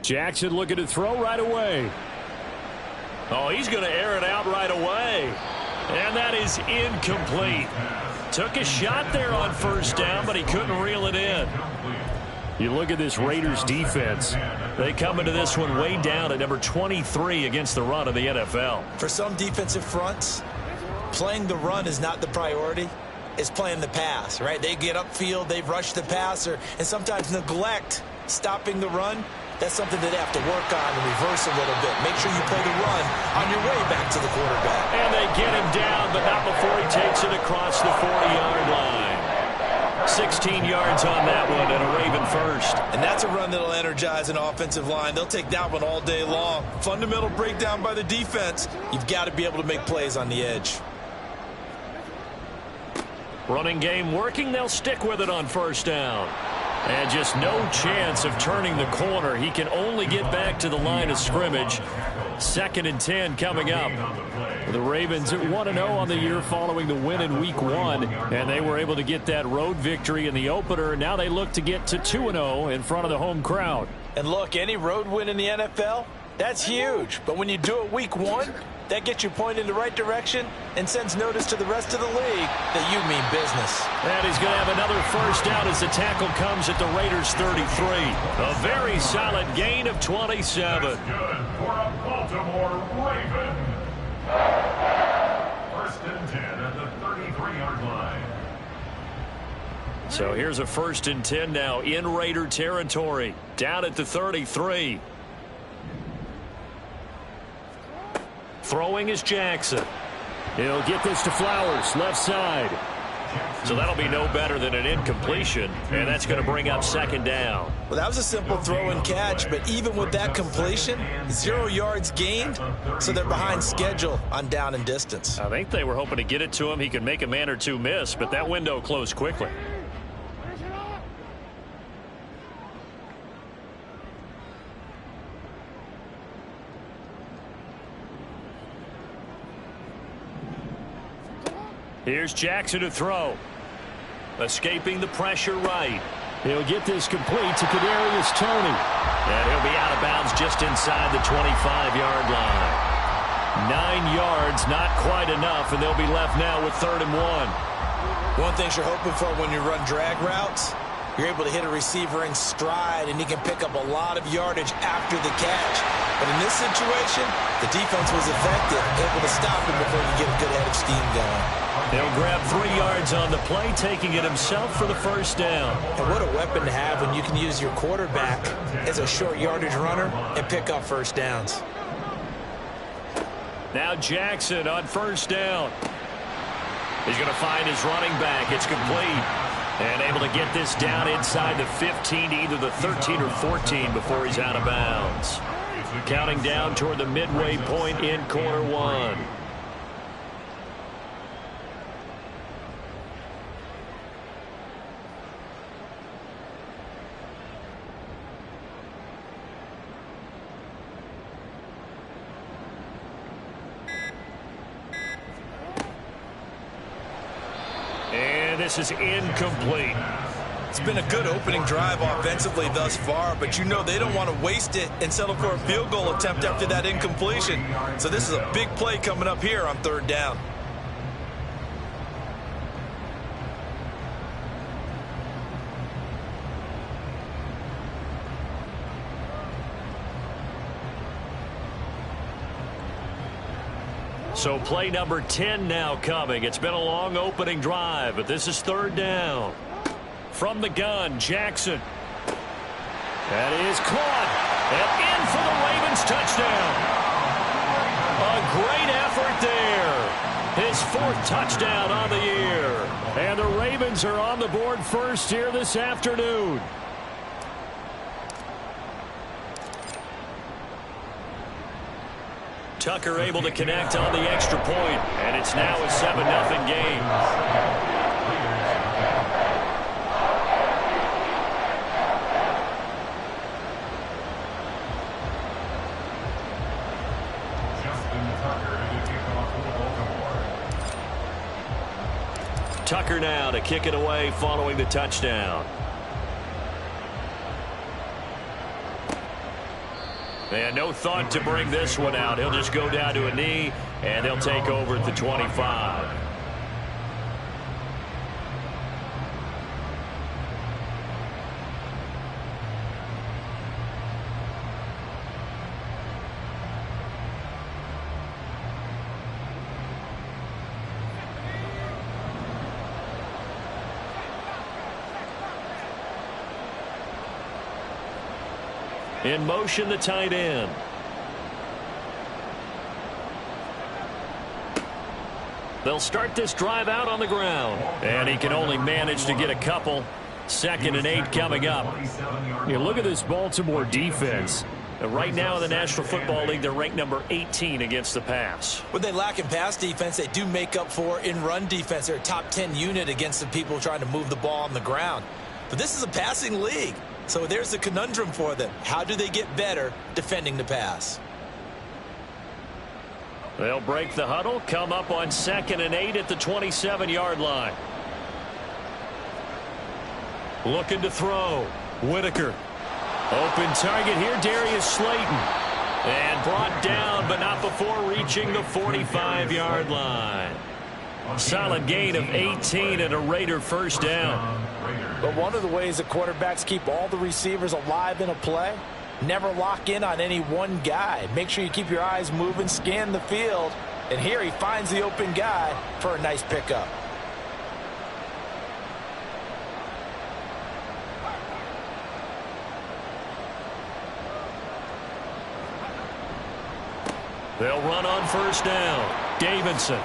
Jackson looking to throw right away. Oh, he's going to air it out right away. And that is incomplete. Took a shot there on first down, but he couldn't reel it in. You look at this Raiders defense. They come into this one way down at number 23 against the run of the NFL. For some defensive fronts, playing the run is not the priority. It's playing the pass, right? They get upfield, they rush the passer, and sometimes neglect stopping the run. That's something that they have to work on and reverse a little bit. Make sure you play the run on your way back to the quarterback. And they get him down, but not before he takes it across the 40-yard line. 16 yards on that one, and a Raven first. And that's a run that'll energize an offensive line. They'll take that one all day long. Fundamental breakdown by the defense. You've got to be able to make plays on the edge. Running game working. They'll stick with it on first down. And just no chance of turning the corner. He can only get back to the line of scrimmage. 2nd and 10 coming up. The Ravens at 1-0 on the year following the win in Week 1. And they were able to get that road victory in the opener. Now they look to get to 2-0 in front of the home crowd. And look, any road win in the NFL, that's huge. But when you do it Week 1, that gets you pointed in the right direction and sends notice to the rest of the league that you mean business. And he's going to have another first down as the tackle comes at the Raiders' 33. A very solid gain of 27. Good for a Baltimore Raven. 1st and 10 at the 33-yard line. So here's a 1st and 10 now in Raider territory. Down at the 33. Throwing is Jackson. He'll get this to Flowers, left side. So that'll be no better than an incompletion, and that's going to bring up 2nd down. Well, that was a simple throw and catch, but even with that completion, 0 yards gained, so they're behind schedule on down and distance. I think they were hoping to get it to him. He could make a man or two miss, but that window closed quickly. Here's Jackson to throw. Escaping the pressure right. He'll get this complete to Kadarius Toney. And he'll be out of bounds just inside the 25-yard line. 9 yards, not quite enough, and they'll be left now with 3rd and 1. One thing you're hoping for when you run drag routes, you're able to hit a receiver in stride, and he can pick up a lot of yardage after the catch. But in this situation, the defense was effective, able to stop him before you get a good head of steam going. He'll grab 3 yards on the play, taking it himself for the first down. And what a weapon to have when you can use your quarterback as a short yardage runner and pick up first downs. Now Jackson on first down. He's going to find his running back. It's complete. And able to get this down inside the 15 to either the 13 or 14 before he's out of bounds. Counting down toward the midway point in quarter 1. This is incomplete. It's been a good opening drive offensively thus far, but you know they don't want to waste it and settle for a field goal attempt after that incompletion. So this is a big play coming up here on 3rd down. So play number 10 now coming. It's been a long opening drive, but this is 3rd down. From the gun, Jackson. That is caught. And in for the Ravens touchdown. A great effort there. His 4th touchdown on the year. And the Ravens are on the board first here this afternoon. Tucker able to connect on the extra point, and it's now a 7-0 game. Tucker now to kick it away following the touchdown. And no thought to bring this one out. He'll just go down to a knee, and they'll take over at the 25. In motion, the tight end. They'll start this drive out on the ground. And he can only manage to get a couple. 2nd and 8 coming up. You look at this Baltimore defense. Right now in the National Football League, they're ranked number 18 against the pass. When they lack in pass defense, they do make up for in run defense. They're a top 10 unit against the people trying to move the ball on the ground. But this is a passing league. So there's the conundrum for them. How do they get better defending the pass? They'll break the huddle, come up on 2nd and 8 at the 27-yard line. Looking to throw. Whitaker. Open target here, Darius Slayton. And brought down, but not before reaching the 45-yard line. Solid gain of 18 and a Raider first down. But one of the ways that quarterbacks keep all the receivers alive in a play, never lock in on any one guy. Make sure you keep your eyes moving, scan the field. And here he finds the open guy for a nice pickup. They'll run on first down. Davidson.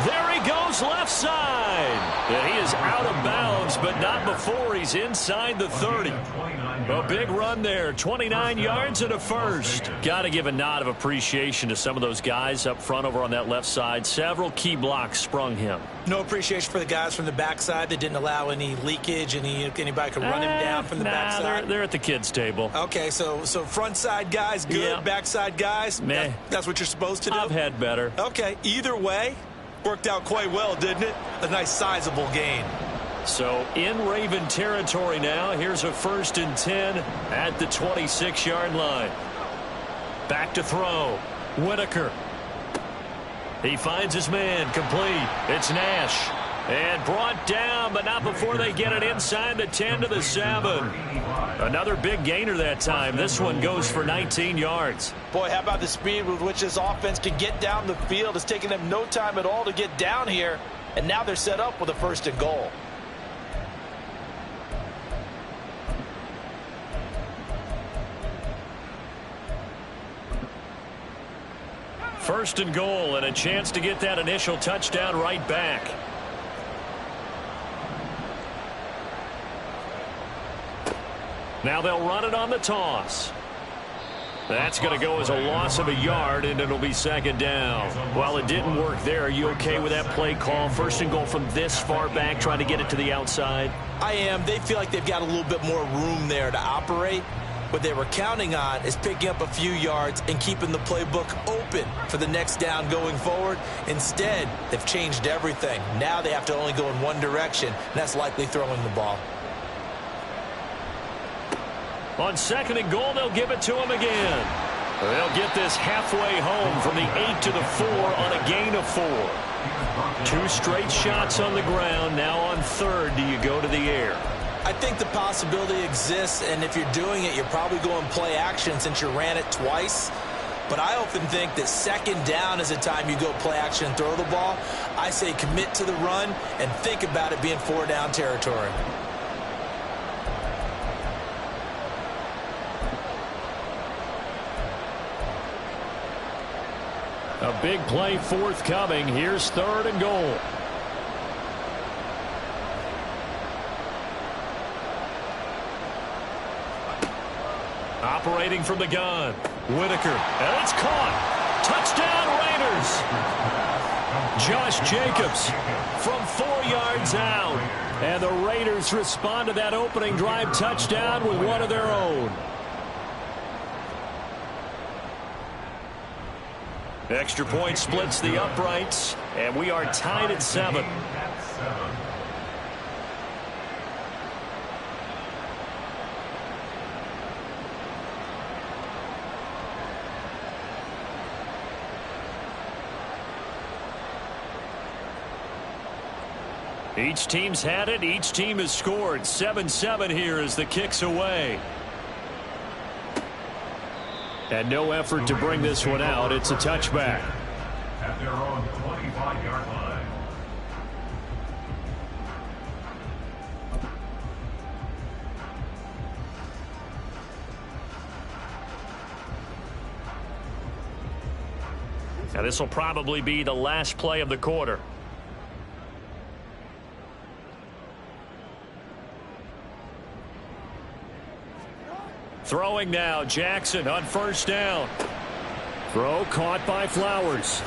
There he goes, left side. And he is out of bounds, but not before he's inside the 30. A big run there, 29 yards and a first. Got to give a nod of appreciation to some of those guys up front over on that left side. Several key blocks sprung him. No appreciation for the guys from the backside that didn't allow any leakage, anybody could run him down from the backside. They're at the kids' table. Okay, so front side guys good, yeah. Backside guys, meh. That's what you're supposed to do? I've had better. Okay, either way, worked out quite well, didn't it? A nice sizable gain. So in Raven territory now. Here's a 1st and 10 at the 26-yard line. Back to throw. Whitaker. He finds his man, complete. It's Nash. And brought down, but not before they get it inside the 10 to the 7. Another big gainer that time. This one goes for 19 yards. Boy, how about the speed with which this offense can get down the field? It's taken them no time at all to get down here. And now they're set up with a 1st and goal. First and goal, and a chance to get that initial touchdown right back. Now they'll run it on the toss. That's going to go as a loss of a yard, and it'll be 2nd down. While it didn't work there, are you okay with that play call? 1st and goal from this far back, trying to get it to the outside? I am. They feel like they've got a little bit more room there to operate. What they were counting on is picking up a few yards and keeping the playbook open for the next down going forward. Instead, they've changed everything. Now they have to only go in one direction, and that's likely throwing the ball. On 2nd and goal, they'll give it to him again. They'll get this halfway home from the 8 to the 4 on a gain of 4. 2 straight shots on the ground. Now on 3rd, do you go to the air? I think the possibility exists, and if you're doing it, you're probably going play action since you ran it twice. But I often think that 2nd down is the time you go play action and throw the ball. I say commit to the run and think about it being 4-down territory. A big play forthcoming. Here's 3rd and goal. Operating from the gun. Whitaker. And it's caught. Touchdown Raiders. Josh Jacobs from 4 yards out. And the Raiders respond to that opening drive touchdown with one of their own. Extra point splits the uprights. And we are tied at 7. Each team's had it. Each team has scored. 7-7 here as the kick's away. And no effort to bring this one out. It's a touchback. At their own 25-yard line. Now this will probably be the last play of the quarter. Throwing now, Jackson on first down. Throw caught by Flowers.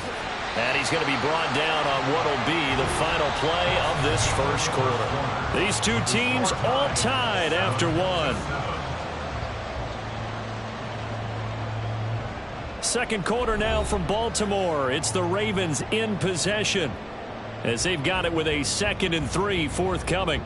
And he's going to be brought down on what will be the final play of this first quarter. These two teams all tied after one. Second quarter now from Baltimore. It's the Ravens in possession as they've got it with a 2nd and 3 forthcoming.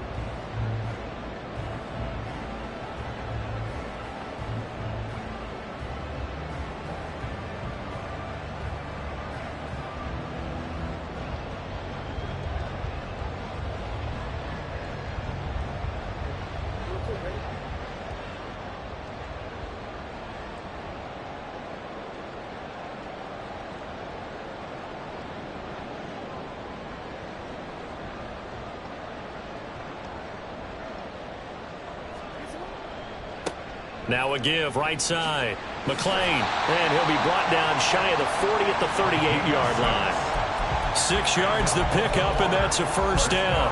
Now a give right side. McLean, and he'll be brought down shy of the 40 at the 38-yard line. 6 yards the pickup, and that's a first down.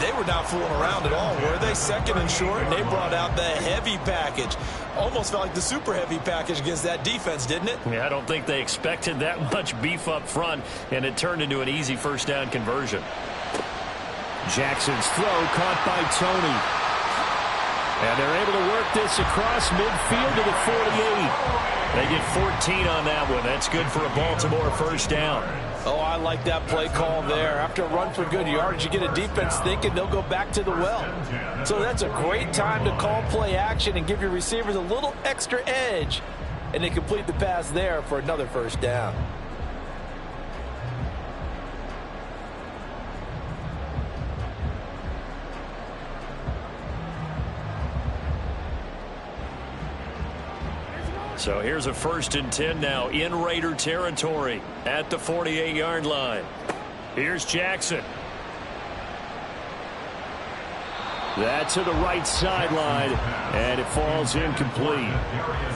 They were not fooling around at all, were they? 2nd and short, and they brought out the heavy package. Almost felt like the super heavy package against that defense, didn't it? Yeah, I don't think they expected that much beef up front, and it turned into an easy first down conversion. Jackson's throw caught by Tony. And they're able to work this across midfield to the 48. They get 14 on that one. That's good for a Baltimore first down. Oh, I like that play call there. After a run for good yards, you get a defense thinking they'll go back to the well. So that's a great time to call play action and give your receivers a little extra edge. And they complete the pass there for another first down. So here's a 1st and 10 now in Raider territory at the 48-yard line. Here's Jackson. That's to the right sideline, and it falls incomplete.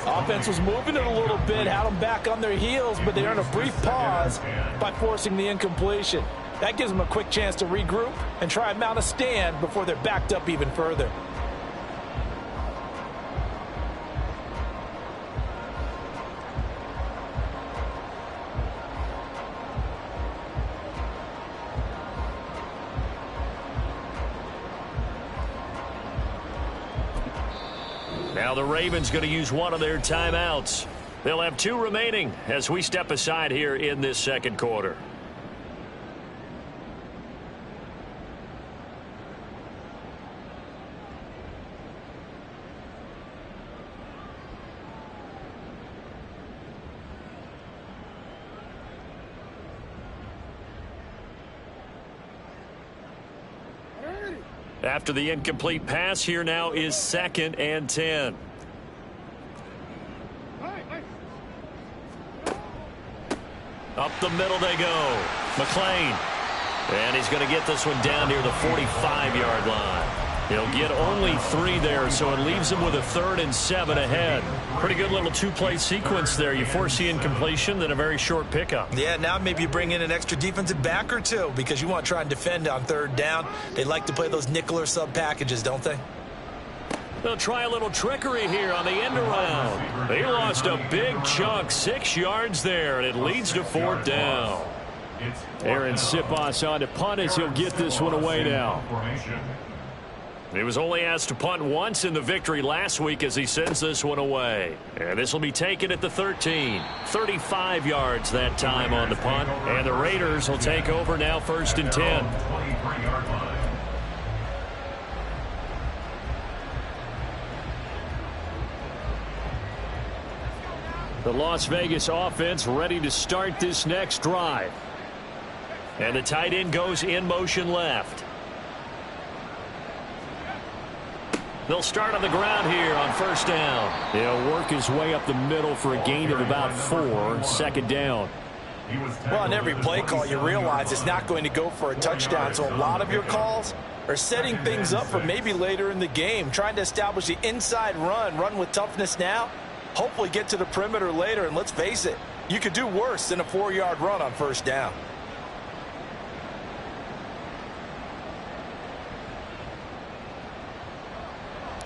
Offense was moving it a little bit, had them back on their heels, but they earned a brief pause by forcing the incompletion. That gives them a quick chance to regroup and try and mount a stand before they're backed up even further. Now the Ravens going to use one of their timeouts. They'll have 2 remaining as we step aside here in this second quarter. After the incomplete pass, here now is 2nd and 10. Up the middle they go. McLean. And he's going to get this one down near the 45-yard line. He'll get only 3 there, so it leaves him with a 3rd and 7 ahead. Pretty good little 2-play sequence there. You force the incompletion, then a very short pickup. Yeah, now maybe you bring in an extra defensive back or 2 because you want to try and defend on 3rd down. They like to play those nickel or sub packages, don't they? They'll try a little trickery here on the end around. They lost a big chunk, 6 yards there, and it leads to 4th down. Aaron Siposs on to punt as he'll get this one away now. He was only asked to punt once in the victory last week as he sends this one away. And this will be taken at the 13. 35 yards that time on the punt. And the Raiders will take over now 1st and 10. The Las Vegas offense ready to start this next drive. And the tight end goes in motion left. They'll start on the ground here on first down. He'll work his way up the middle for a gain of about 4, second down. Well, on every play call, you realize it's not going to go for a touchdown, so a lot of your calls are setting things up for maybe later in the game, trying to establish the inside run with toughness now, hopefully get to the perimeter later, and let's face it, you could do worse than a 4-yard run on first down.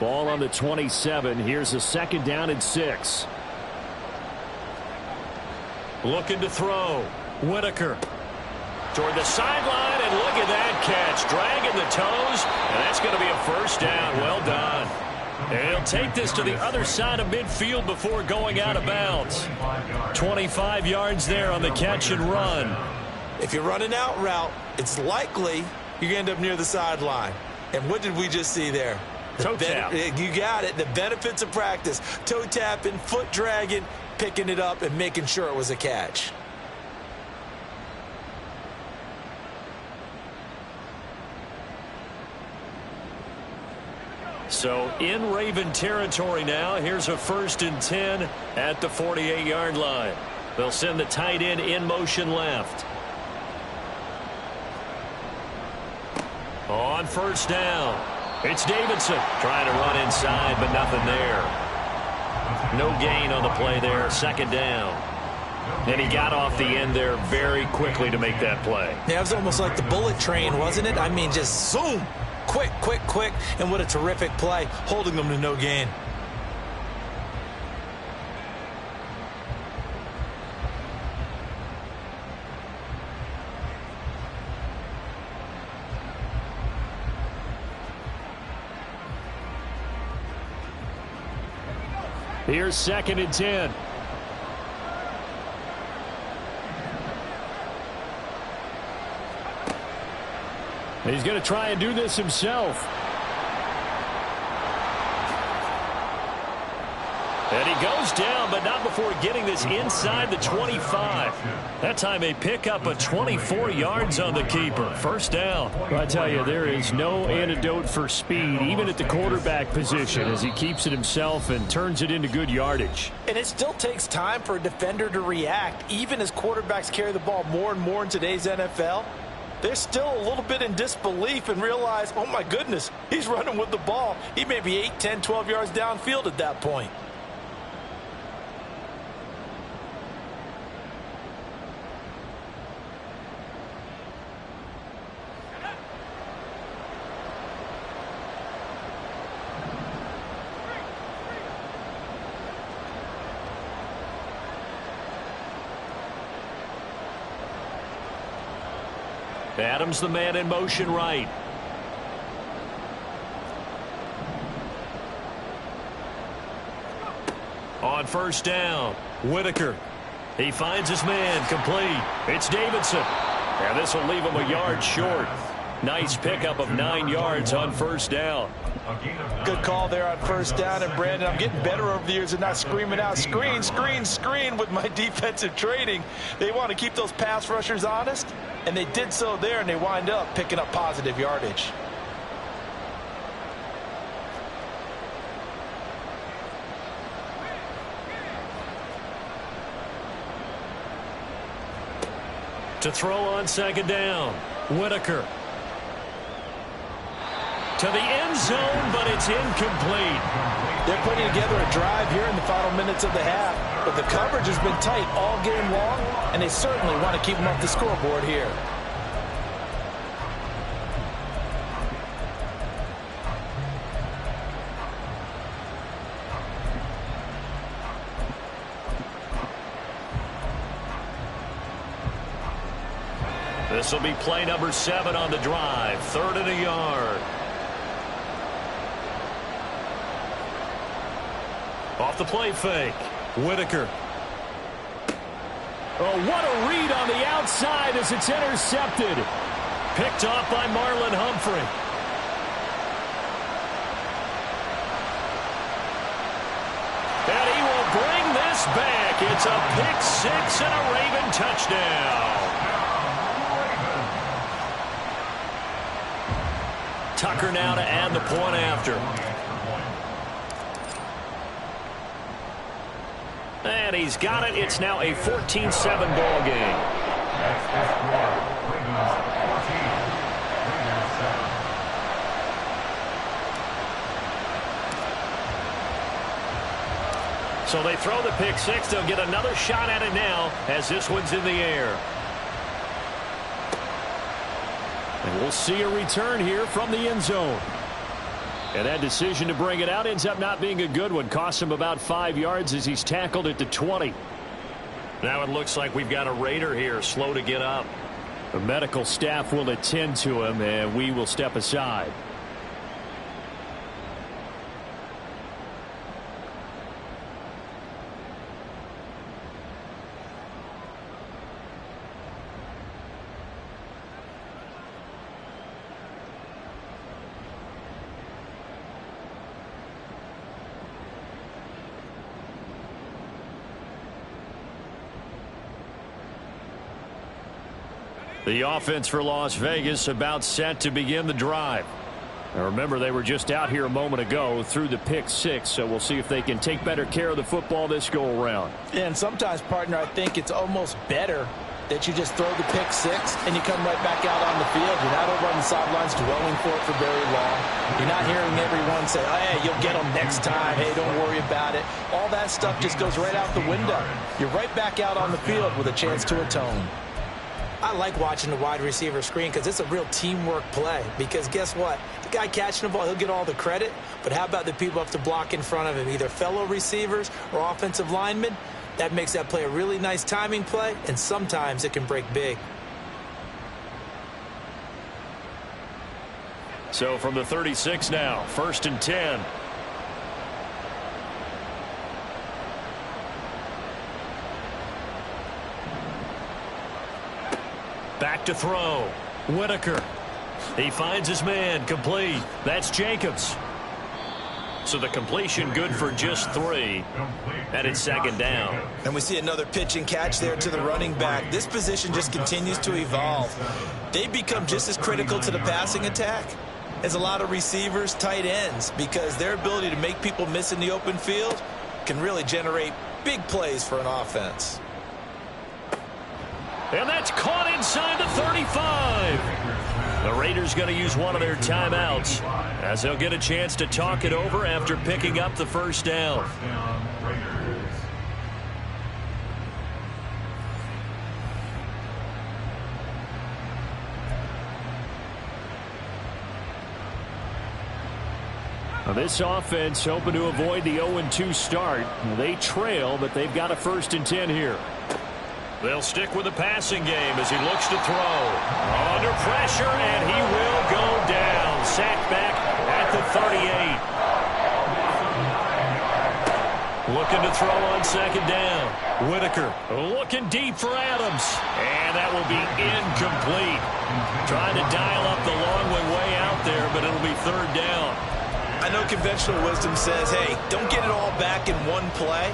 Ball on the 27. Here's a second down and 6. Looking to throw. Whitaker toward the sideline, and look at that catch. Dragging the toes, and that's going to be a first down. Well done. And he'll take this to the other side of midfield before going out of bounds. 25 yards there on the catch and run. If you're running out route, it's likely you're going to end up near the sideline. And what did we just see there? Toe tap. You got it. The benefits of practice. Toe tapping, foot dragging, picking it up, and making sure it was a catch. So in Raven territory now. Here's a 1st and 10 at the 48-yard line. They'll send the tight end in motion left. On first down, it's Davidson trying to run inside, but nothing there. No gain on the play there. Second down. And he got off the end there very quickly to make that play. Yeah, it was almost like the bullet train, wasn't it? I mean, just zoom. Quick, quick, quick. And what a terrific play, holding them to no gain. Here's 2nd and 10. He's going to try and do this himself. And he goes down, but not before getting this inside the 25. That time a pickup of 24 yards on the keeper. First down. Well, I tell you, there is no antidote for speed, even at the quarterback position, as he keeps it himself and turns it into good yardage. And it still takes time for a defender to react, even as quarterbacks carry the ball more and more in today's NFL. They're still a little bit in disbelief and realize, oh my goodness, he's running with the ball. He may be 8, 10, 12 yards downfield at that point. Adams the man in motion right. On first down, Whitaker. He finds his man complete. It's Davidson. And this will leave him a yard short. Nice pickup of 9 yards on first down. Good call there on first down. And Brandon, I'm getting better over the years and not screaming out screen, screen, screen with my defensive training. They want to keep those pass rushers honest, and they did so there, and they wind up picking up positive yardage. To throw on second down, Whitaker. To the end zone, but it's incomplete. They're putting together a drive here in the final minutes of the half, but the coverage has been tight all game long, and they certainly want to keep them off the scoreboard here. This will be play number 7 on the drive. 3rd and a yard. Off the play fake. Whitaker. Oh, what a read on the outside as it's intercepted. Picked off by Marlon Humphrey. And he will bring this back. It's a pick 6 and a Raven touchdown. Tucker now to add the point after. And he's got it. It's now a 14-7 ball game. That's the score. Ravens 14. Raiders 7. So they throw the pick six. They'll get another shot at it now as this one's in the air. And we'll see a return here from the end zone. And that decision to bring it out ends up not being a good one. Costs him about 5 yards as he's tackled at the 20. Now it looks like we've got a Raider here, slow to get up. The medical staff will attend to him, and we will step aside. The offense for Las Vegas about set to begin the drive. Now remember, they were just out here a moment ago through the pick six, so we'll see if they can take better care of the football this go around. Yeah, and sometimes, partner, I think it's almost better that you just throw the pick six and you come right back out on the field. You're not over on the sidelines dwelling for it for very long. You're not hearing everyone say, oh, hey, you'll get them next time. Hey, don't worry about it. All that stuff just goes right out the window. You're right back out on the field with a chance to atone. I like watching the wide receiver screen because it's a real teamwork play. Because guess what? The guy catching the ball, he'll get all the credit. But how about the people up to block in front of him, either fellow receivers or offensive linemen? That makes that play a really nice timing play, and sometimes it can break big. So from the 36 now, 1st and 10. Back to throw. Whitaker. He finds his man. Complete. That's Jacobs. So the completion good for just 3. And it's 2nd down. And we see another pitch and catch there to the running back. This position just continues to evolve. They become just as critical to the passing attack as a lot of receivers, tight ends, because their ability to make people miss in the open field can really generate big plays for an offense. And that's caught inside the 35. The Raiders going to use one of their timeouts as they'll get a chance to talk it over after picking up the first down. Now this offense hoping to avoid the 0-2 start. They trail, but they've got a 1st and 10 here. They'll stick with the passing game as he looks to throw. Under pressure, and he will go down. Sacked back at the 38. Looking to throw on 2nd down. Whitaker looking deep for Adams. And that will be incomplete. Trying to dial up the long way out there, but it'll be 3rd down. I know conventional wisdom says, hey, don't get it all back in one play.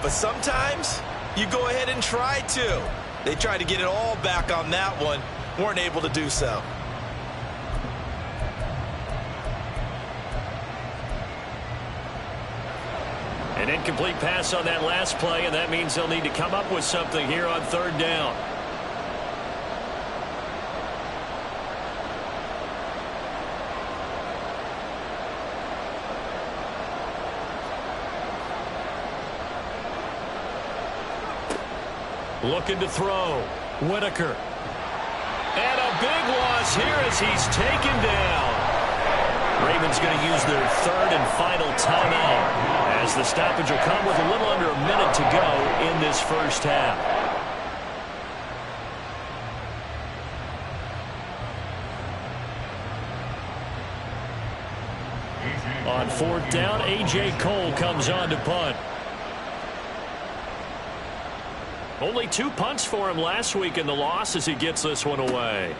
But sometimes you go ahead and try to. They tried to get it all back on that one. Weren't able to do so. An incomplete pass on that last play, and that means they'll need to come up with something here on 3rd down. Looking to throw. Whitaker. And a big loss here as he's taken down. Ravens going to use their 3rd and final timeout as the stoppage will come with a little under a minute to go in this first half. On 4th down, A.J. Cole comes on to punt. Only 2 punts for him last week in the loss as he gets this one away.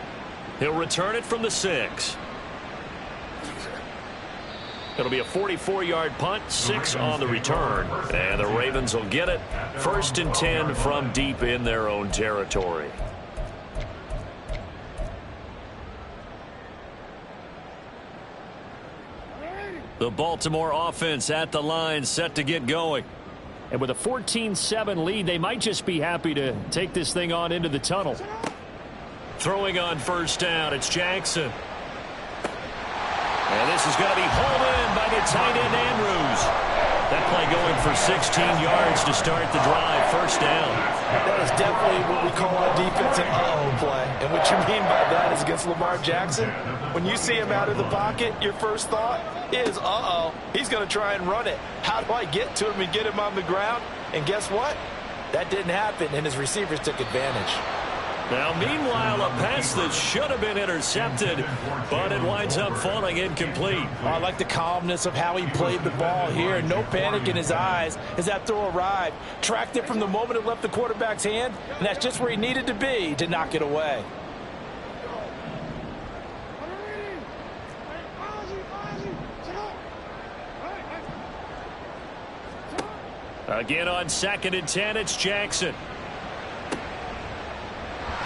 He'll return it from the 6. It'll be a 44-yard punt, 6 on the return. And the Ravens will get it. 1st and 10 from deep in their own territory. The Baltimore offense at the line, set to get going. And with a 14-7 lead, they might just be happy to take this thing on into the tunnel. Throwing on first down, it's Jackson. And this is going to be hauled in by the tight end, Andrews. That play going for 16 yards to start the drive. First down. That is definitely what we call on defense an uh-oh play. And what you mean by that is against Lamar Jackson, when you see him out of the pocket, your first thought is, uh-oh, he's going to try and run it. How do I get to him and get him on the ground? And guess what? That didn't happen, and his receivers took advantage. Now, meanwhile, a pass that should have been intercepted, but it winds up falling incomplete. I like the calmness of how he played the ball here. No panic in his eyes as that throw arrived. Tracked it from the moment it left the quarterback's hand, and that's just where he needed to be to knock it away. Again on 2nd and 10, it's Jackson.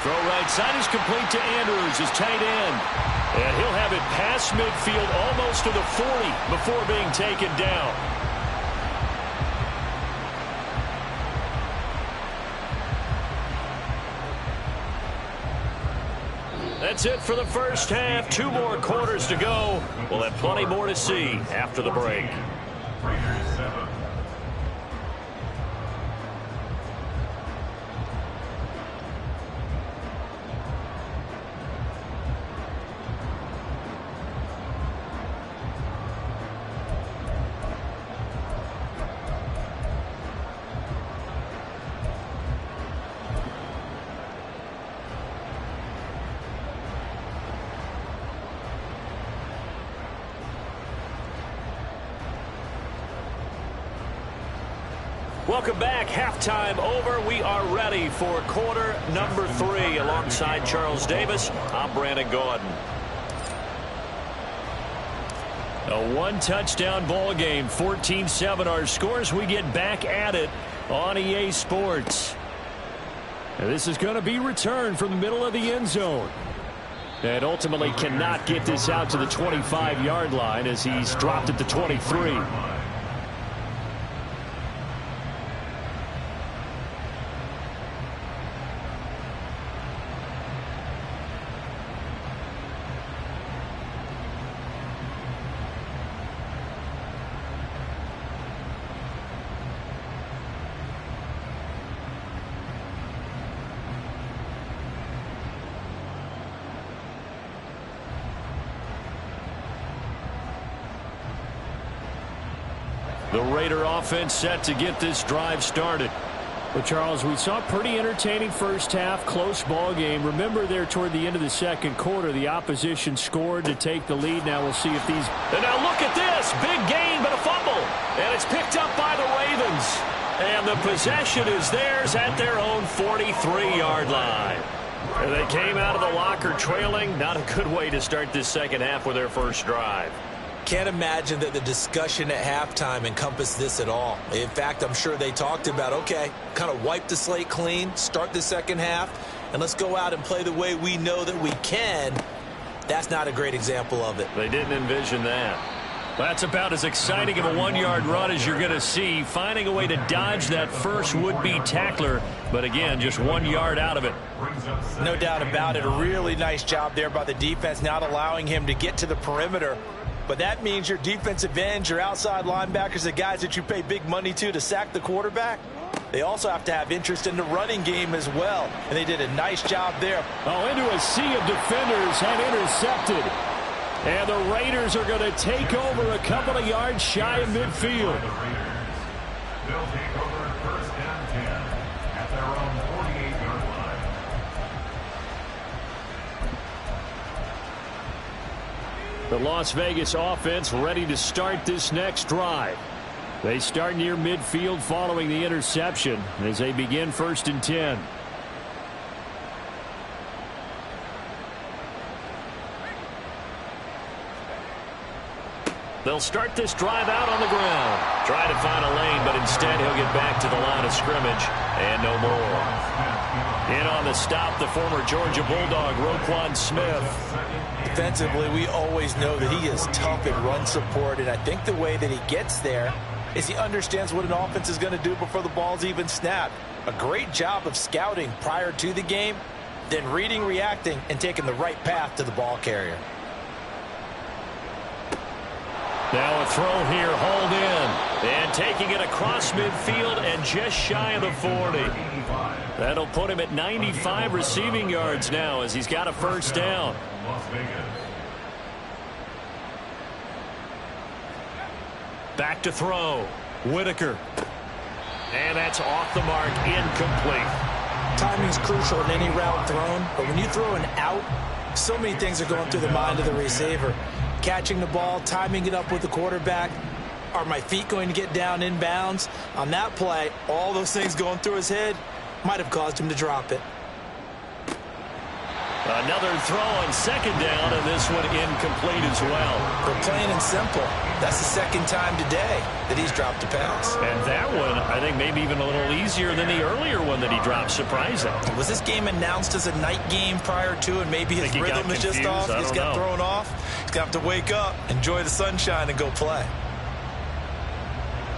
Throw right side is complete to Andrews, his tight end. And he'll have it past midfield almost to the 40 before being taken down. That's it for the first half. 2 more quarters to go. We'll have plenty more to see after the break. Raiders 7. Welcome back. Halftime over. We are ready for quarter number 3. Alongside Charles Davis, I'm Brandon Gaudin. A 1-touchdown ball game, 14-7 our scores. We get back at it on EA Sports. And this is going to be returned from the middle of the end zone. And ultimately cannot get this out to the 25-yard line as he's dropped at the 23. The Raider offense set to get this drive started. Well, Charles, we saw a pretty entertaining first half, close ball game. Remember there toward the end of the second quarter, the opposition scored to take the lead. Now we'll see if these... And now look at this. Big gain, but a fumble. And it's picked up by the Ravens. And the possession is theirs at their own 43-yard line. And they came out of the locker trailing. Not a good way to start this second half with their first drive. Can't imagine that the discussion at halftime encompassed this at all. In fact, I'm sure they talked about, okay, kind of wipe the slate clean, start the second half, and let's go out and play the way we know that we can. That's not a great example of it. They didn't envision that. That's about as exciting of a 1-yard run as you're going to see, finding a way to dodge that first would-be tackler, but again, just 1 yard out of it. No doubt about it. A really nice job there by the defense, not allowing him to get to the perimeter. But that means your defensive ends, your outside linebackers, the guys that you pay big money to sack the quarterback, they also have to have interest in the running game as well. And they did a nice job there. Oh, into a sea of defenders and intercepted. And the Raiders are going to take over a couple of yards shy of midfield. They'll take over first and 10 at their own 48-yard line. The Las Vegas offense ready to start this next drive. They start near midfield following the interception as they begin first and 10. They'll start this drive out on the ground. Try to find a lane, but instead he'll get back to the line of scrimmage and no more. In on the stop, the former Georgia Bulldog, Roquan Smith. Defensively, we always know that he is tough in run support, and I think the way that he gets there is he understands what an offense is going to do before the ball's even snapped. A great job of scouting prior to the game, then reading, reacting, and taking the right path to the ball carrier. Now a throw here, hauled in, and taking it across midfield and just shy of the 40. That'll put him at 95 receiving yards now as he's got a first down. Back to throw. Whitaker. And that's off the mark, incomplete. Timing's crucial in any route thrown, but when you throw an out, so many things are going through the mind of the receiver. Catching the ball, timing it up with the quarterback. Are my feet going to get down in bounds? On that play, all those things going through his head might have caused him to drop it. Another throw on second down, and this one incomplete as well. For plain and simple, that's the second time today that he's dropped a pass. And that one, I think, maybe even a little easier than the earlier one that he dropped. Surprising. Was this game announced as a night game prior to, and maybe his rhythm is just off? He's got thrown off. He's got to wake up, enjoy the sunshine, and go play.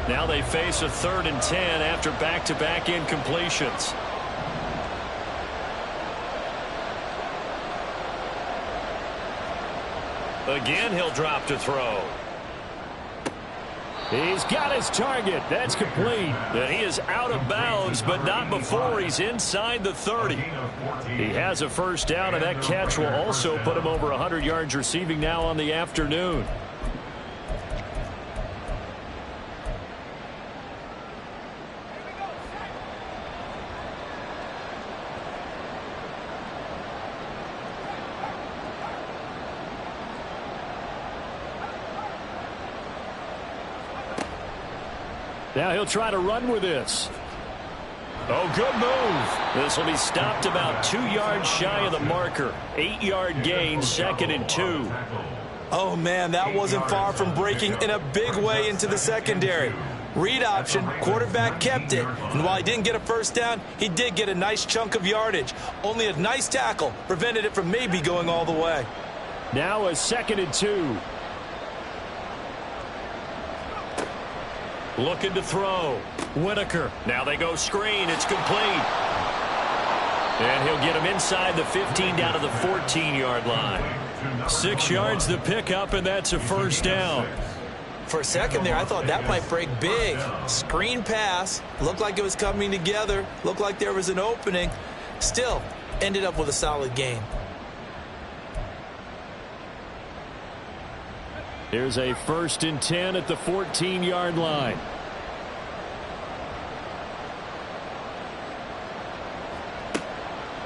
Now they face a 3rd and 10 after back-to-back incompletions. Again, he'll drop to throw. He's got his target. That's complete. And he is out of bounds, but not before he's inside the 30. He has a first down, and that catch will also put him over 100 yards receiving now on the afternoon. Now he'll try to run with this. Oh, good move. This will be stopped about 2 yards shy of the marker. 8-yard gain, 2nd and 2. Oh, man, that wasn't far from breaking in a big way into the secondary. Read option, quarterback kept it. And while he didn't get a first down, he did get a nice chunk of yardage. Only a nice tackle prevented it from maybe going all the way. Now a 2nd and 2. Looking to throw. Whitaker. Now they go screen. It's complete. And he'll get him inside the 15 down to the 14-yard line. 6 yards to pick up, and that's a first down. For a second there, I thought that might break big. Screen pass. Looked like it was coming together. Looked like there was an opening. Still, ended up with a solid gain. Here's a 1st and 10 at the 14-yard line.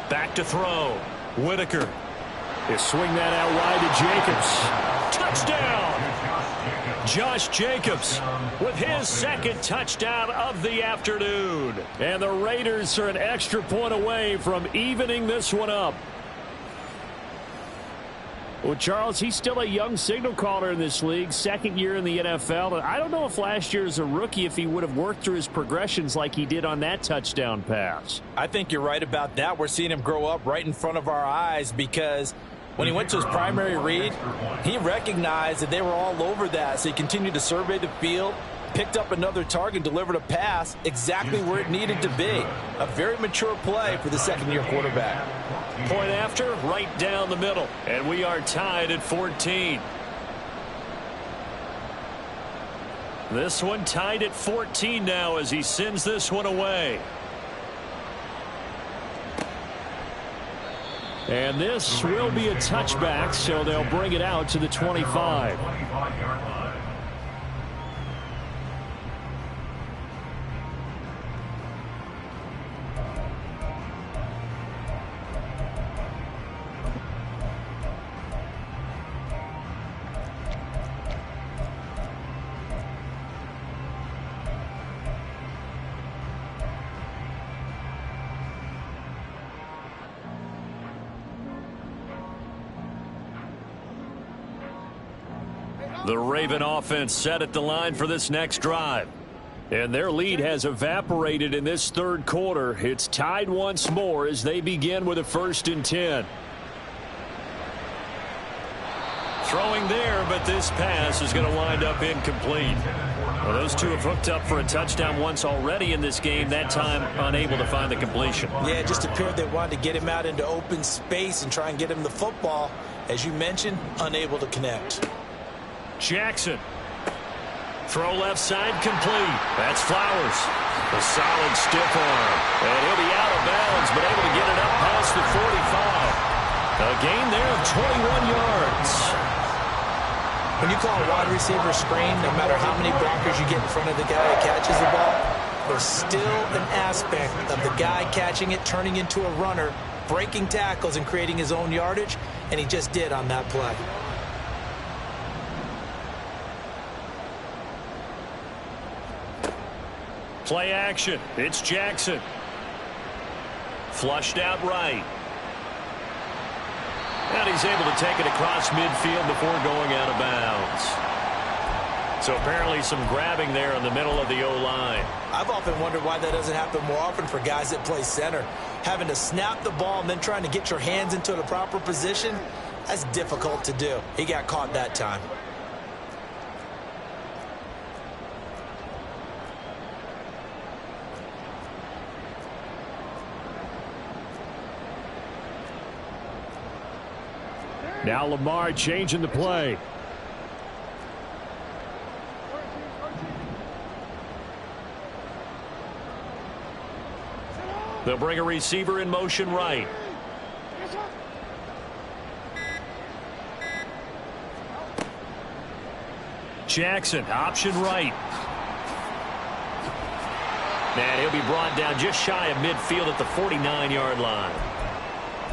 Back to throw. Whitaker. They swing that out wide to Jacobs. Touchdown! Josh Jacobs with his 2nd touchdown of the afternoon. And the Raiders are an extra point away from evening this one up. Well, Charles, he's still a young signal caller in this league, 2nd year in the NFL. And I don't know if last year as a rookie if he would have worked through his progressions like he did on that touchdown pass. I think you're right about that. We're seeing him grow up right in front of our eyes because when he went to his primary read, he recognized that they were all over that. So he continued to survey the field, picked up another target, delivered a pass exactly where it needed to be. A very mature play for the 2nd-year quarterback. Point after, right down the middle. And we are tied at 14. This one tied at 14 now as he sends this one away. And this will be a touchback, so they'll bring it out to the 25. The Raven offense set at the line for this next drive. And their lead has evaporated in this 3rd quarter. It's tied once more as they begin with a 1st and 10. Throwing there, but this pass is going to wind up incomplete. Well, those two have hooked up for a touchdown once already in this game, that time unable to find the completion. Yeah, it just appeared they wanted to get him out into open space and try and get him the football. As you mentioned, unable to connect. Jackson. Throw left side complete. That's Flowers. A solid stiff arm. And he'll be out of bounds, but able to get it up past the 45. A gain there of 21 yards. When you call a wide receiver screen, no matter how many blockers you get in front of the guy that catches the ball, there's still an aspect of the guy catching it, turning into a runner, breaking tackles and creating his own yardage, and he just did on that play. Play action. It's Jackson. Flushed out right. And he's able to take it across midfield before going out of bounds. So apparently some grabbing there in the middle of the O-line. I've often wondered why that doesn't happen more often for guys that play center. Having to snap the ball and then trying to get your hands into the proper position, that's difficult to do. He got caught that time. Now Lamar changing the play. They'll bring a receiver in motion right. Jackson, option right. And he'll be brought down just shy of midfield at the 49-yard line.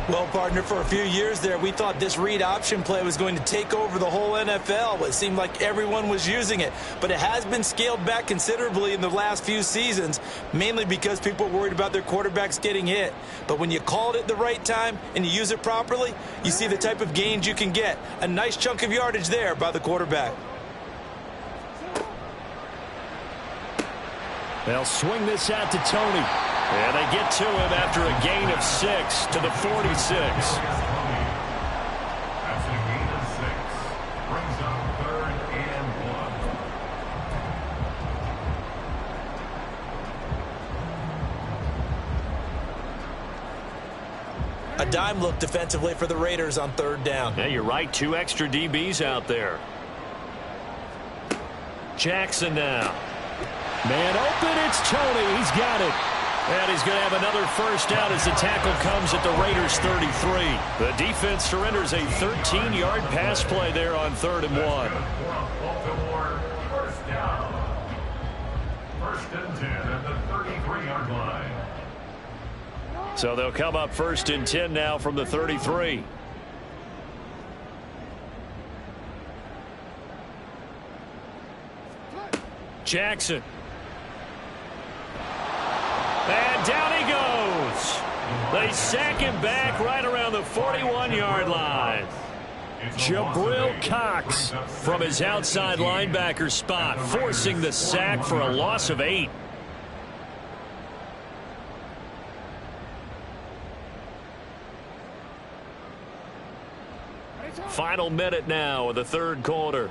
Well, partner, for a few years there, we thought this read option play was going to take over the whole NFL. It seemed like everyone was using it. But it has been scaled back considerably in the last few seasons, mainly because people are worried about their quarterbacks getting hit. But when you call it at the right time and you use it properly, you see the type of gains you can get. A nice chunk of yardage there by the quarterback. They'll swing this out to Tony. And they get to him after a gain of 6 to the 46. That's a gain of 6. Brings up 3rd and 1. A dime look defensively for the Raiders on 3rd down. Yeah, you're right. 2 extra DBs out there. Jackson now. Man open, it's Tony. He's got it. And he's going to have another first down as the tackle comes at the Raiders' 33. The defense surrenders a 13-yard pass play there on 3rd and 1. Baltimore, first down. 1st and 10 at the 33-yard line. So they'll come up 1st and 10 now from the 33. Jackson. And down he goes. They sack him back right around the 41-yard line. Jabril Cox from his outside linebacker spot, forcing the sack for a loss of 8. Final minute now of the 3rd quarter.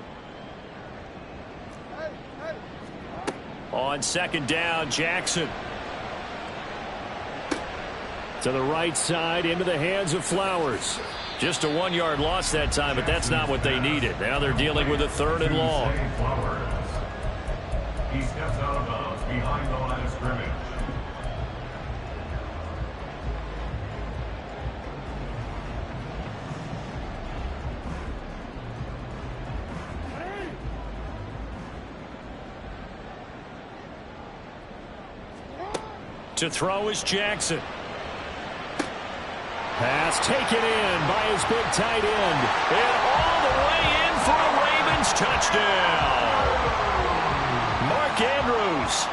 On 2nd down, Jackson. To the right side, into the hands of Flowers. Just a 1-yard loss that time, but that's not what they needed. Now they're dealing with a 3rd and long. He steps out of bounds behind the line of scrimmage. To throw is Jackson. Pass taken in by his big tight end. And all the way in for a Ravens touchdown. Mark Andrews,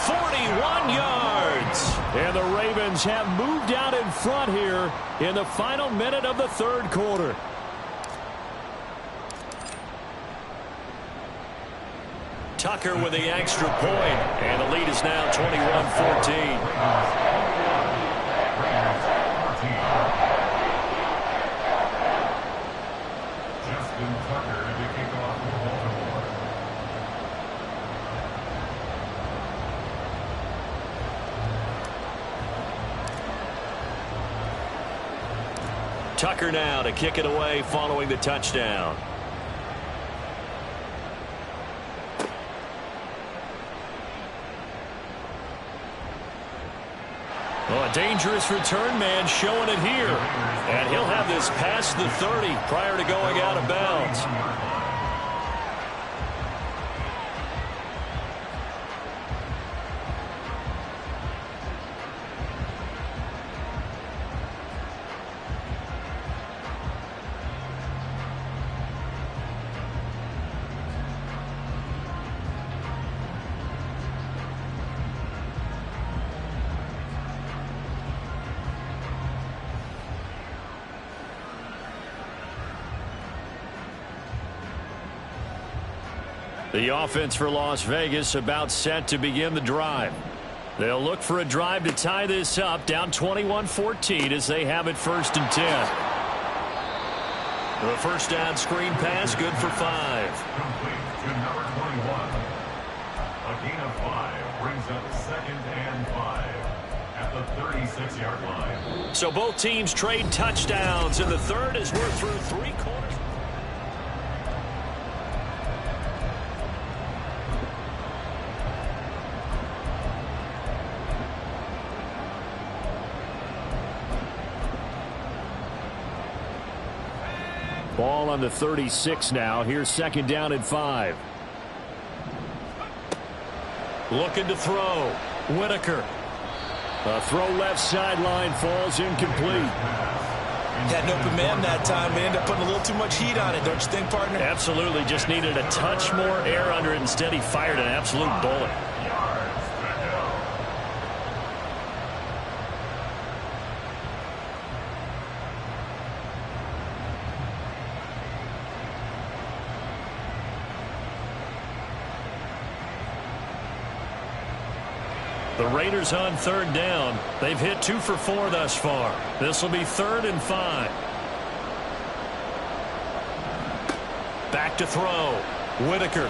41 yards. And the Ravens have moved out in front here in the final minute of the 3rd quarter. Tucker with the extra point, and the lead is now 21-14. Tucker now to kick it away following the touchdown. Well, a dangerous return man showing it here. And he'll have this past the 30 prior to going out of bounds. The offense for Las Vegas about set to begin the drive. They'll look for a drive to tie this up, down 21-14 as they have it 1st and 10. The first down screen pass, good for 5. Complete to number 21. A gain of 5 brings up 2nd and 5 at the 36-yard line. So both teams trade touchdowns in the third as we're through 3 quarters. Ball on the 36 now. Here's 2nd down and 5. Looking to throw. Whitaker. A throw left sideline, falls incomplete. Had an open man that time. They ended up putting a little too much heat on it, don't you think, partner? Absolutely. Just needed a touch more air under it. Instead, he fired an absolute bullet. The Raiders on 3rd down. They've hit 2 for 4 thus far. This will be 3rd and 5. Back to throw. Whitaker.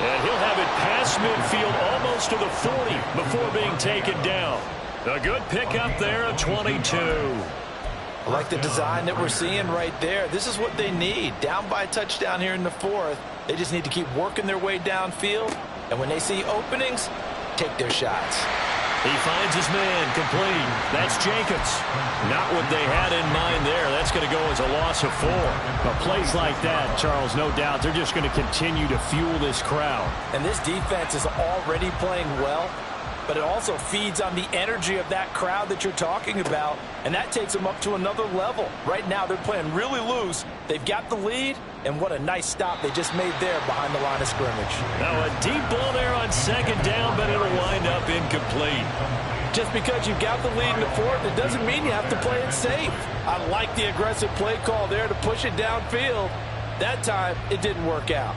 And he'll have it past midfield almost to the 40 before being taken down. A good pickup there of 22. I like the design that we're seeing right there. This is what they need. Down by a touchdown here in the 4th. They just need to keep working their way downfield. And when they see openings, take their shots. He finds his man complete. That's Jacobs. Not what they had in mind there. That's going to go as a loss of 4. But plays like that, Charles, no doubt, they're just going to continue to fuel this crowd. And this defense is already playing well, but it also feeds on the energy of that crowd that you're talking about, and that takes them up to another level. Right now, they're playing really loose. They've got the lead, and what a nice stop they just made there behind the line of scrimmage. Now a deep ball there on 2nd down, but it'll wind up incomplete. Just because you've got the lead in the 4th, it doesn't mean you have to play it safe. I like the aggressive play call there to push it downfield. That time, it didn't work out.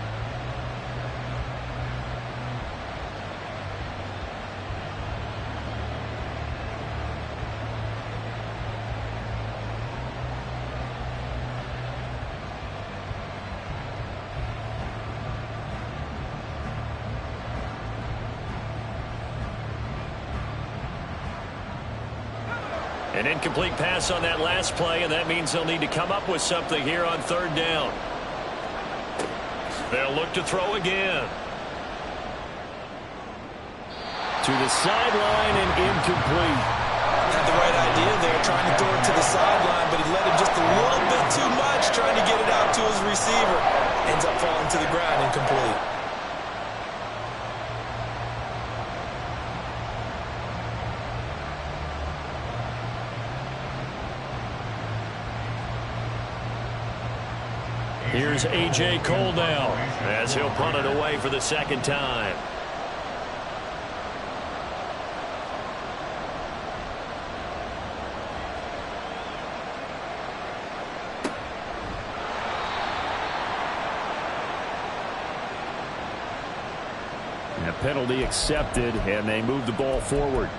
An incomplete pass on that last play, and that means they'll need to come up with something here on 3rd down. They'll look to throw again. To the sideline and incomplete. Had the right idea there, trying to throw it to the sideline, but he let him just a little bit too much, trying to get it out to his receiver. Ends up falling to the ground, incomplete. Here's A.J. Cole now as he'll punt it away for the 2nd time. And a penalty accepted, and they move the ball forward.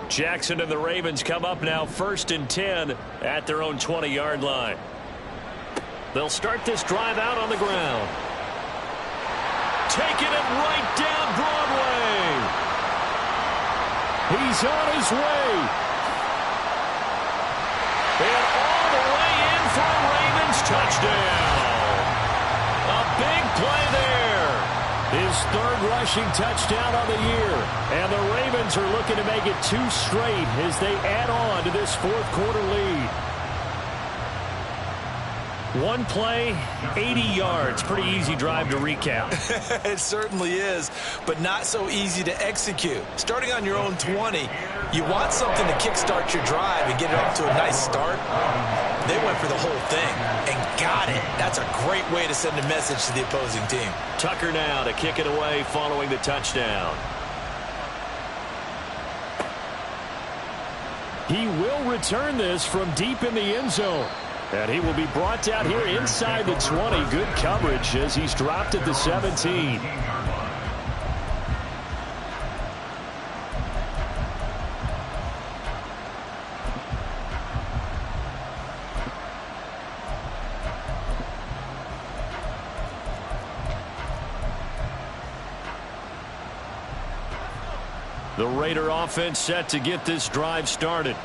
Jackson and the Ravens come up now 1st and 10 at their own 20-yard line. They'll start this drive out on the ground. Taking it right down Broadway. He's on his way. And all the way in for a Ravens touchdown. A big play there. His 3rd rushing touchdown on the year. And the Ravens are looking to make it 2 straight as they add on to this 4th quarter lead. 1 play, 80 yards. Pretty easy drive to recap. It certainly is, but not so easy to execute. Starting on your own 20, you want something to kickstart your drive and get it off to a nice start. They went for the whole thing and got it. That's a great way to send a message to the opposing team. Tucker now to kick it away following the touchdown. He will return this from deep in the end zone. And he will be brought down here inside the 20. Good coverage as he's dropped at the 17. The Raider offense set to get this drive started.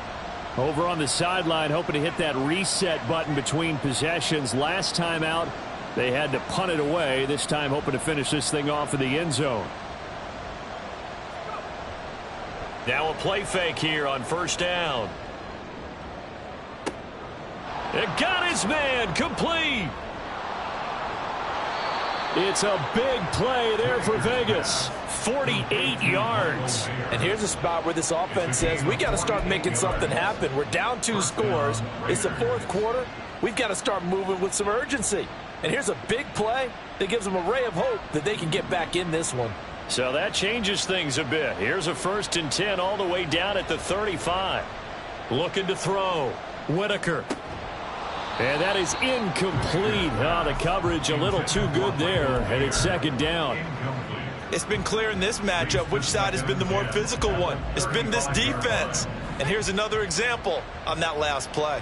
Over on the sideline, hoping to hit that reset button between possessions. Last time out, they had to punt it away. This time, hoping to finish this thing off in the end zone. Now a play fake here on 1st down. It got his man complete. It's a big play there for Vegas. 48 yards. And here's a spot where this offense says, we got to start making something happen. We're down 2 scores. It's the 4th quarter. We've got to start moving with some urgency. And here's a big play that gives them a ray of hope that they can get back in this one. So that changes things a bit. Here's a 1st and 10 all the way down at the 35. Looking to throw. Whitaker. And that is incomplete. Oh, the coverage a little too good there, and it's 2nd down. It's been clear in this matchup which side has been the more physical one. It's been this defense. And here's another example on that last play.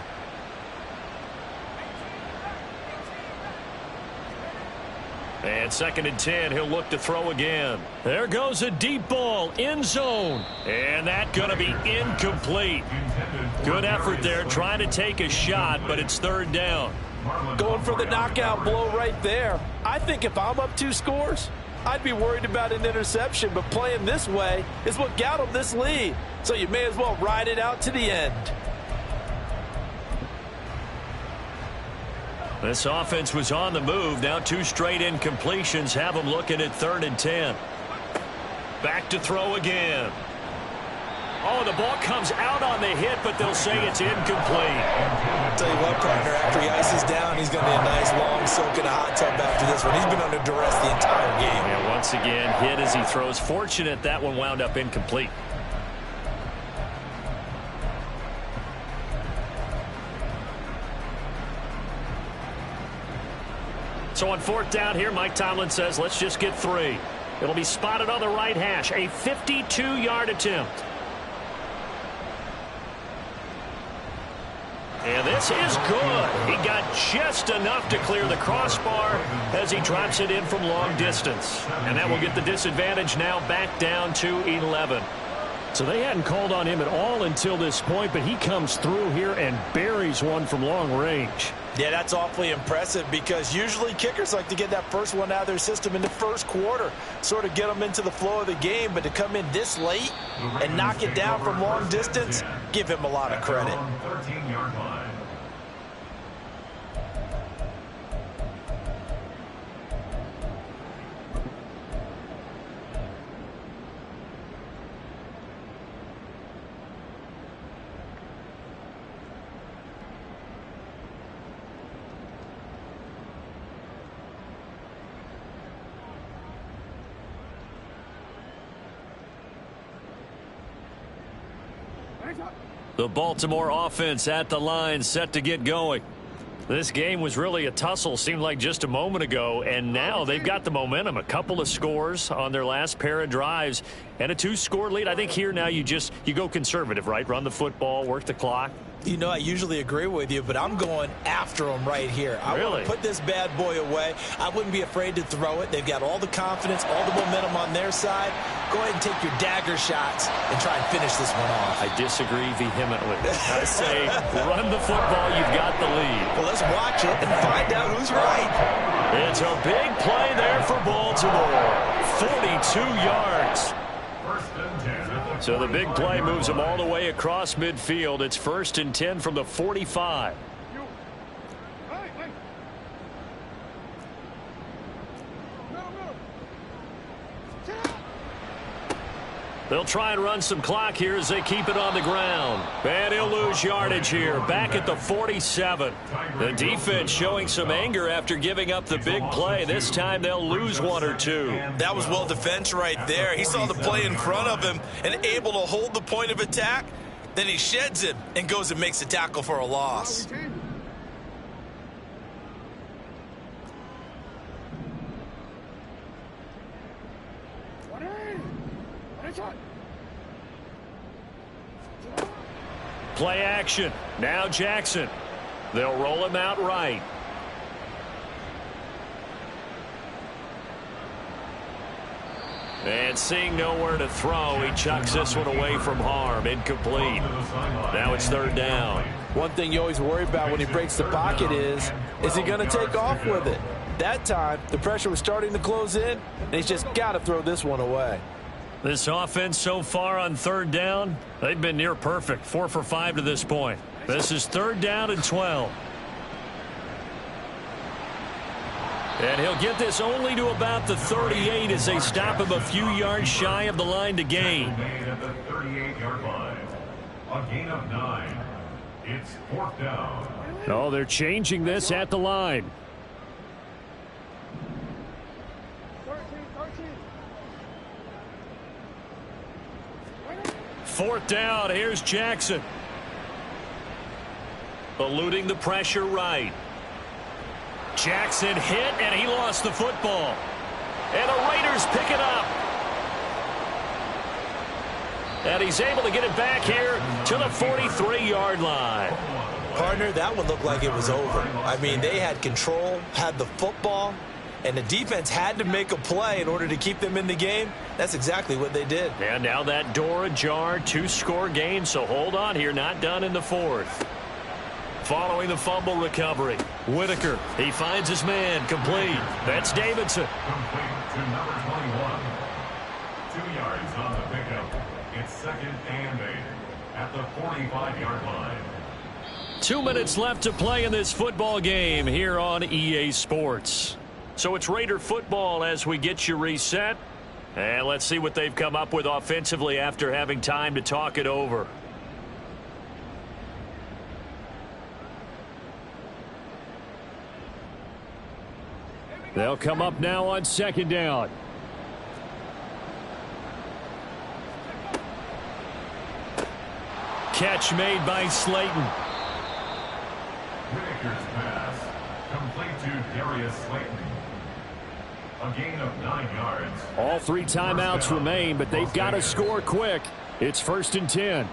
And 2nd and 10, he'll look to throw again. There goes a deep ball, end zone. And that's going to be incomplete. Good effort there, trying to take a shot, but it's 3rd down. Going for the knockout blow right there. I think if I'm up 2 scores, I'd be worried about an interception, but playing this way is what got them this lead. So you may as well ride it out to the end. This offense was on the move. Now 2 straight incompletions have them looking at 3rd and 10. Back to throw again. Oh, the ball comes out on the hit, but they'll say it's incomplete. I'll tell you what, partner, after he ices down, he's going to need a nice long soak in a hot tub after this one. He's been under duress the entire game. And once again, hit as he throws. Fortunate that one wound up incomplete. So on 4th down here, Mike Tomlin says, let's just get 3. It'll be spotted on the right hash. A 52-yard attempt. And this is good. He got just enough to clear the crossbar as he drops it in from long distance. And that will get the disadvantage now back down to 11. So they hadn't called on him at all until this point, but he comes through here and buries one from long range. Yeah, that's awfully impressive because usually kickers like to get that first one out of their system in the 1st quarter, sort of get them into the flow of the game, but to come in this late and knock it down from long distance, give him a lot of credit. 13-yard line. The Baltimore offense at the line, set to get going. This game was really a tussle, seemed like just a moment ago, and now they've got the momentum. A couple of scores on their last pair of drives and a 2-score lead. I think here now you go conservative, right? Run the football, work the clock. You know, I usually agree with you, but I'm going after him right here. I want to put this bad boy away. I wouldn't be afraid to throw it. They've got all the confidence, all the momentum on their side. Go ahead and take your dagger shots and try and finish this one off. I disagree vehemently. I say run the football. You've got the lead. Well, let's watch it and find out who's right. It's a big play there for Baltimore. 42 yards. So the big play moves them all the way across midfield. It's 1st and 10 from the 45. They'll try and run some clock here as they keep it on the ground. And he'll lose yardage here, back at the 47. The defense showing some anger after giving up the big play. This time they'll lose 1 or 2. That was well defense right there. He saw the play in front of him and able to hold the point of attack. Then he sheds him and goes and makes a tackle for a loss. Play action. Now Jackson. They'll roll him out right. And seeing nowhere to throw, he chucks this one away from harm. Incomplete. Now it's 3rd down. One thing you always worry about when he breaks the pocket is he going to take off with it? That time, the pressure was starting to close in, and he's just got to throw this one away. This offense so far on 3rd down, they've been near perfect. 4 for 5 to this point. This is 3rd down and 12. And he'll get this only to about the 38 as they stop him a few yards shy of the line to gain. At the 38-yard line. A gain of 9. It's 4th down. Oh, they're changing this at the line. 4th down. Here's Jackson. Eluding the pressure right. Jackson hit, and he lost the football. And the Raiders pick it up. And he's able to get it back here to the 43-yard line. Partner, that one looked like it was over. I mean, they had control, had the football, and the defense had to make a play in order to keep them in the game. That's exactly what they did. And now that door ajar, 2-score game, so hold on here, not done in the 4th. Following the fumble recovery, Whitaker, he finds his man, complete. That's Davidson. Complete to number 21. 2 yards on the pickup. It's 2nd and 8 at the 45-yard line. 2 minutes left to play in this football game here on EA Sports. So it's Raider football as we get you reset. And let's see what they've come up with offensively after having time to talk it over. They'll come up now on 2nd down. Catch made by Slayton. Whitaker's pass. Complete to Darius Slayton. A gain of 9 yards. All 3 timeouts remain, but they've got to score quick. It's 1st and 10.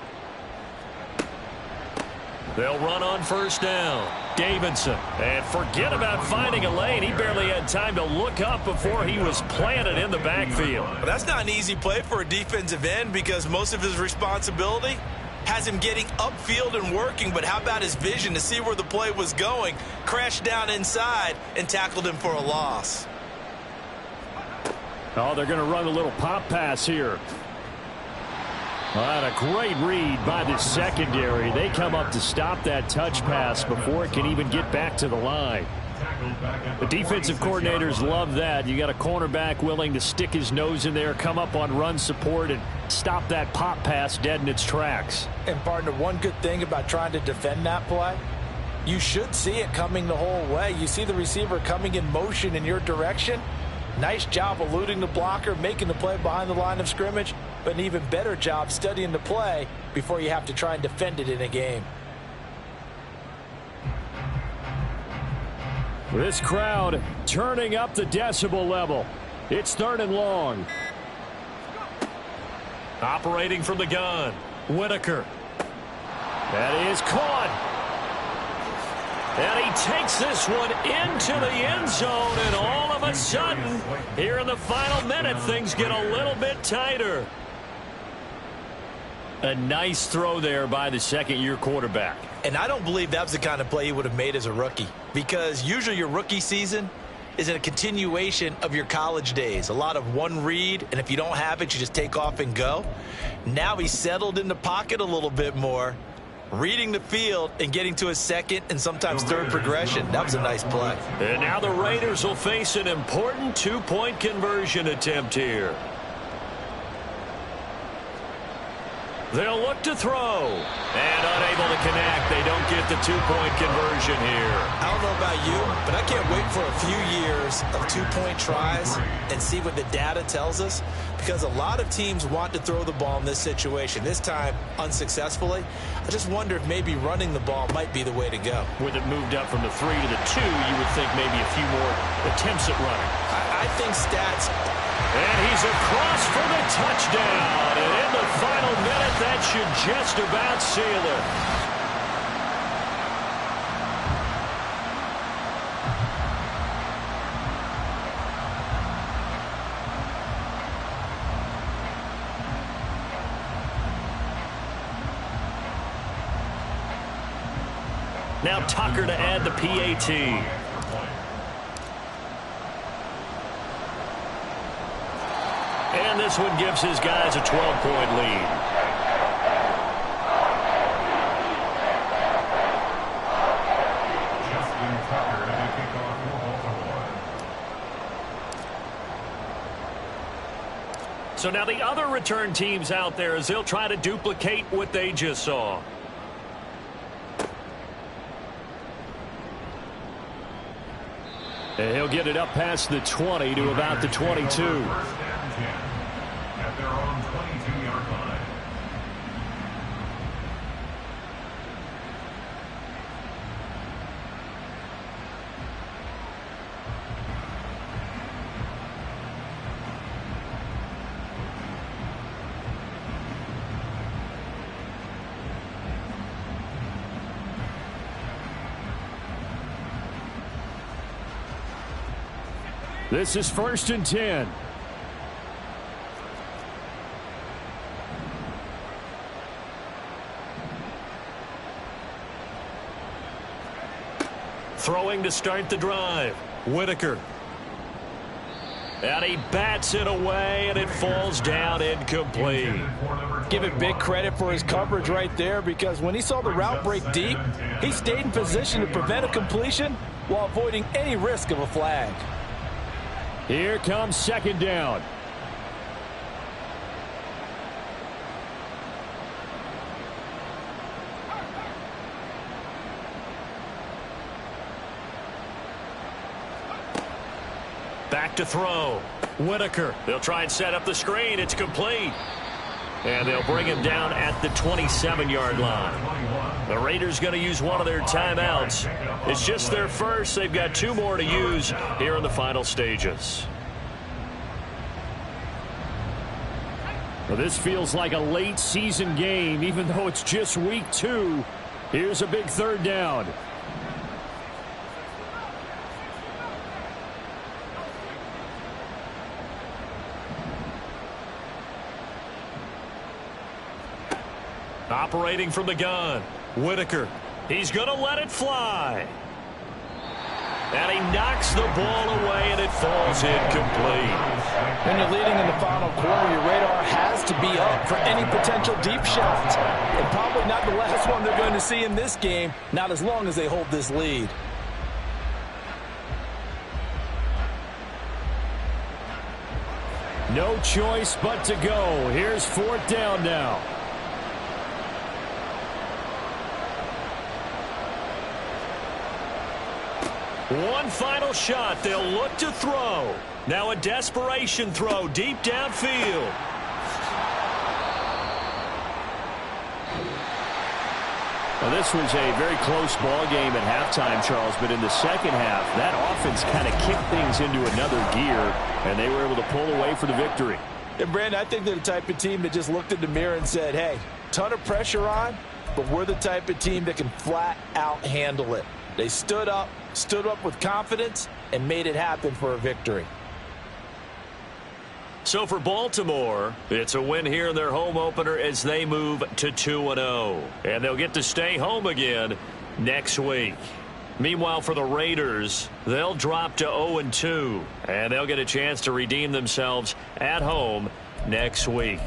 They'll run on 1st down. Davidson. And forget about finding a lane. He barely had time to look up before he was planted in the backfield. But that's not an easy play for a defensive end because most of his responsibility has him getting upfield and working. But how about his vision to see where the play was going? Crashed down inside and tackled him for a loss. Oh, they're going to run a little pop pass here. And a great read by the secondary. They come up to stop that touch pass before it can even get back to the line. The defensive coordinators love that. You got a cornerback willing to stick his nose in there, come up on run support, and stop that pop pass dead in its tracks. And, partner, one good thing about trying to defend that play, you should see it coming the whole way. You see the receiver coming in motion in your direction. Nice job eluding the blocker, making the play behind the line of scrimmage, but an even better job studying the play before you have to try and defend it in a game. This crowd turning up the decibel level. It's 3rd and long. Operating from the gun, Whitaker. That is caught. And he takes this one into the end zone, and all of a sudden, here in the final minute, things get a little bit tighter. A nice throw there by the second-year quarterback. And I don't believe that was the kind of play he would have made as a rookie, because usually your rookie season is a continuation of your college days. A lot of one read, and if you don't have it, you just take off and go. Now he's settled in the pocket a little bit more, reading the field and getting to a second and sometimes third progression. That was a nice play. And now the Raiders will face an important two-point conversion attempt here. They'll look to throw. And unable to connect. They don't get the two-point conversion here. I don't know about you, but I can't wait for a few years of two-point tries and see what the data tells us, because a lot of teams want to throw the ball in this situation. This time, unsuccessfully. I just wonder if maybe running the ball might be the way to go. With it moved up from the 3 to the 2, you would think maybe a few more attempts at running. I think stats. And he's across for the touchdown. And in the final minute, that should just about seal it. Now Tucker to add the PAT. And this one gives his guys a 12-point lead. So now the other return teams out there, as they'll try to duplicate what they just saw. And he'll get it up past the 20 to about the 22. At their own 22-yard line. This is 1st and 10. Throwing to start the drive. Whitaker. And he bats it away, and it falls down incomplete. Give it big credit for his coverage right there, because when he saw the route break deep, he stayed in position to prevent a completion while avoiding any risk of a flag. Here comes 2nd down. Back to throw. Whitaker. They'll try and set up the screen. It's complete. And they'll bring him down at the 27-yard line. The Raiders going to use one of their timeouts. It's just their first. They've got 2 more to use here in the final stages. Well, this feels like a late season game, even though it's just week 2. Here's a big 3rd down. Operating from the gun, Whitaker. He's going to let it fly. And he knocks the ball away, and it falls incomplete. When you're leading in the final quarter, your radar has to be up for any potential deep shots. And probably not the last one they're going to see in this game, not as long as they hold this lead. No choice but to go. Here's 4th down now. One final shot. They'll look to throw. Now a desperation throw deep downfield. Well, this was a very close ball game at halftime, Charles, but in the second half, that offense kind of kicked things into another gear, and they were able to pull away for the victory. And, Brandon, I think they're the type of team that just looked in the mirror and said, hey, ton of pressure on, but we're the type of team that can flat out handle it. They stood up with confidence, and made it happen for a victory. So for Baltimore, it's a win here in their home opener as they move to 2-0. And they'll get to stay home again next week. Meanwhile, for the Raiders, they'll drop to 0-2. And they'll get a chance to redeem themselves at home next week.